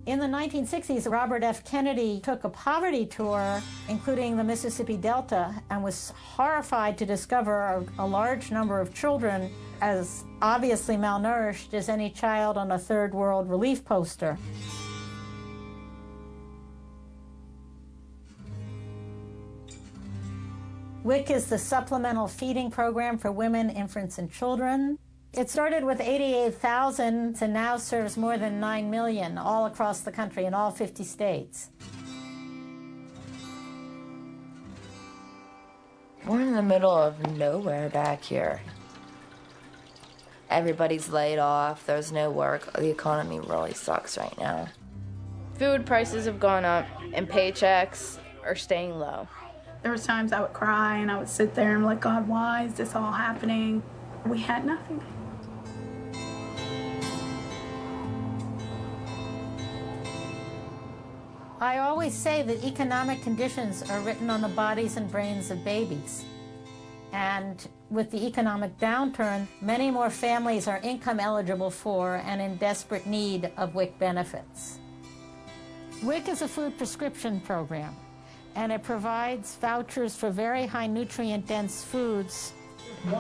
In the 1960s, Robert F. Kennedy took a poverty tour, including the Mississippi Delta, and was horrified to discover a large number of children as obviously malnourished as any child on a third world relief poster. WIC is the supplemental feeding program for women, infants, and children. It started with 88,000 and now serves more than 9 million all across the country in all 50 states. We're in the middle of nowhere back here. Everybody's laid off, there's no work. The economy really sucks right now. Food prices have gone up and paychecks are staying low. There was times I would cry and I would sit there and be like, God, why is this all happening? We had nothing. I always say that economic conditions are written on the bodies and brains of babies. And with the economic downturn, many more families are income eligible for and in desperate need of WIC benefits. WIC is a food prescription program, and it provides vouchers for very high nutrient-dense foods.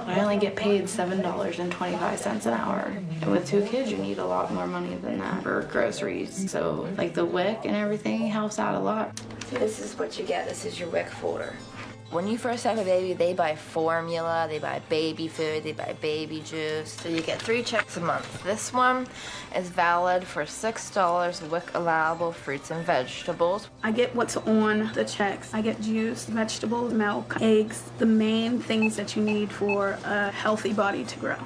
I only get paid $7.25 an hour. And with 2 kids, you need a lot more money than that for groceries. So, like the WIC and everything helps out a lot. This is what you get. This is your WIC folder. When you first have a baby, they buy formula, they buy baby food, they buy baby juice. So you get 3 checks a month. This one is valid for $6 WIC allowable fruits and vegetables. I get what's on the checks. I get juice, vegetables, milk, eggs, the main things that you need for a healthy body to grow.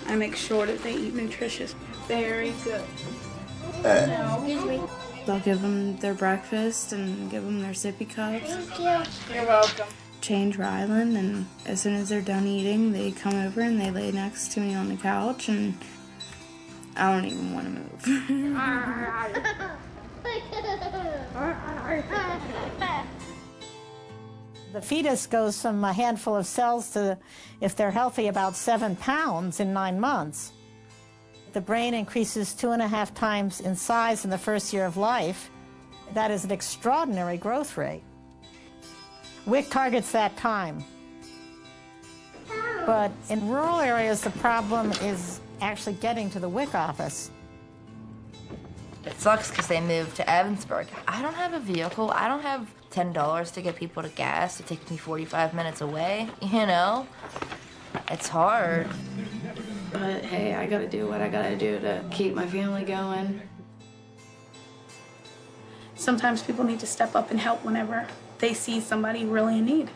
I make sure that they eat nutritious. Very good. They'll give them their breakfast and give them their sippy cups. Thank you. You're welcome. Change Rylan, and as soon as they're done eating, they come over and they lay next to me on the couch, and I don't even want to move. The fetus goes from a handful of cells to, if they're healthy, about 7 pounds in 9 months. The brain increases 2.5 times in size in the first year of life. That is an extraordinary growth rate. WIC targets that time. But in rural areas, the problem is actually getting to the WIC office. It sucks because they moved to Evansburg. I don't have a vehicle. I don't have $10 to get people to gas. It takes me 45 minutes away, you know? It's hard. But hey, I gotta do what I gotta do to keep my family going. Sometimes people need to step up and help whenever they see somebody really in need.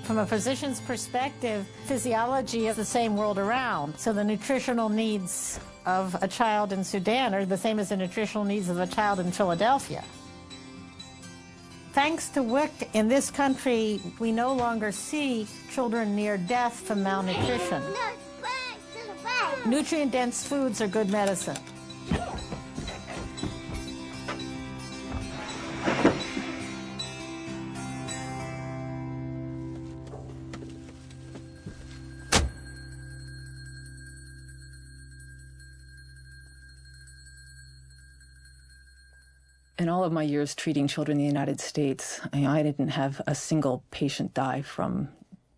From a physician's perspective, physiology is the same world around. So the nutritional needs of a child in Sudan are the same as the nutritional needs of a child in Philadelphia. Thanks to WIC in this country, we no longer see children near death from malnutrition. Nutrient-dense foods are good medicine. In all of my years treating children in the United States, I didn't have a single patient die from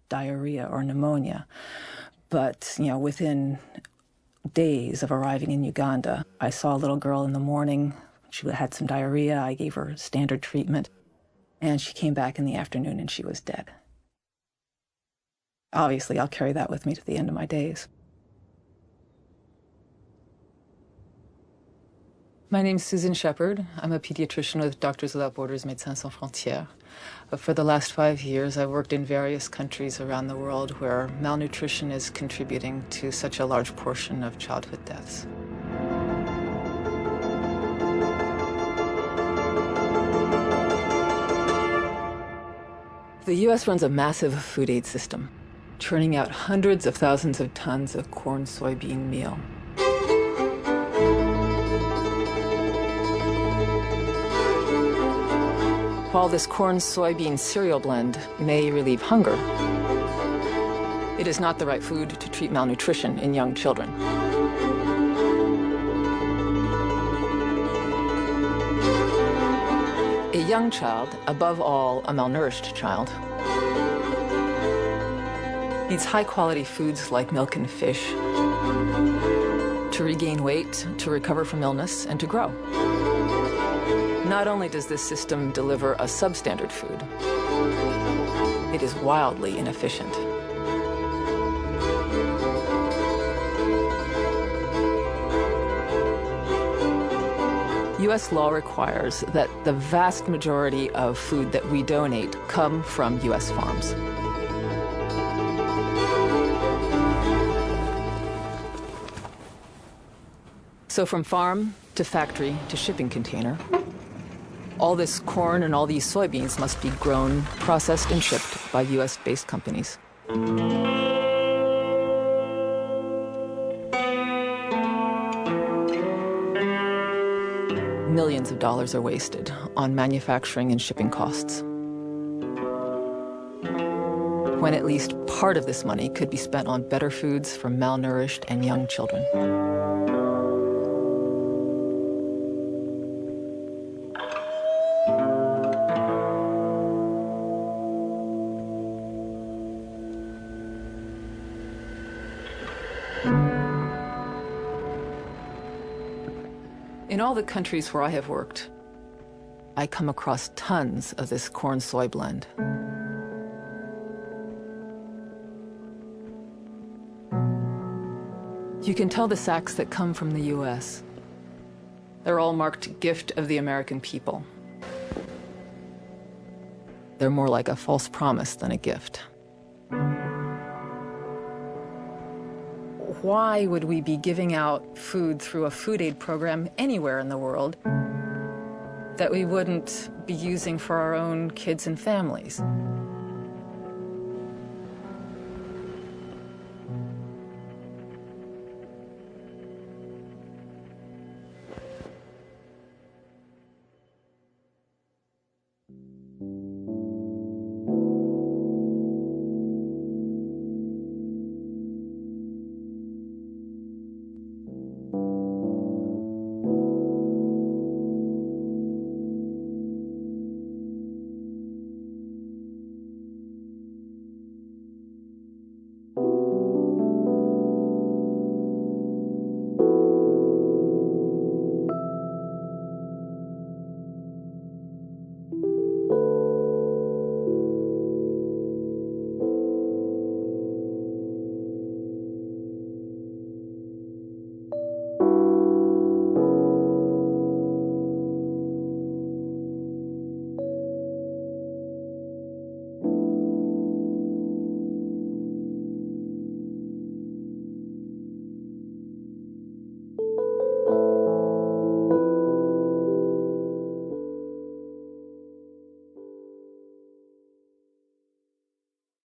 diarrhea or pneumonia. But, within days of arriving in Uganda, I saw a little girl in the morning. She had some diarrhea. I gave her standard treatment. And she came back in the afternoon and she was dead. Obviously, I'll carry that with me to the end of my days. My name's Susan Shepard. I'm a pediatrician with Doctors Without Borders, Médecins Sans Frontières. For the last 5 years, I've worked in various countries around the world where malnutrition is contributing to such a large portion of childhood deaths. The U.S. runs a massive food aid system, churning out hundreds of thousands of tons of corn, soybean meal. While this corn-soybean cereal blend may relieve hunger, it is not the right food to treat malnutrition in young children. A young child, above all a malnourished child, needs high-quality foods like milk and fish to regain weight, to recover from illness, and to grow. Not only does this system deliver a substandard food, it is wildly inefficient. U.S. law requires that the vast majority of food that we donate come from U.S. farms. So from farm to factory to shipping container, all this corn and all these soybeans must be grown, processed, and shipped by U.S.-based companies. Millions of dollars are wasted on manufacturing and shipping costs, when at least part of this money could be spent on better foods for malnourished and young children. In all the countries where I have worked, I come across tons of this corn-soy blend. You can tell the sacks that come from the U.S. They're all marked "Gift of the American People." They're more like a false promise than a gift. Why would we be giving out food through a food aid program anywhere in the world that we wouldn't be using for our own kids and families?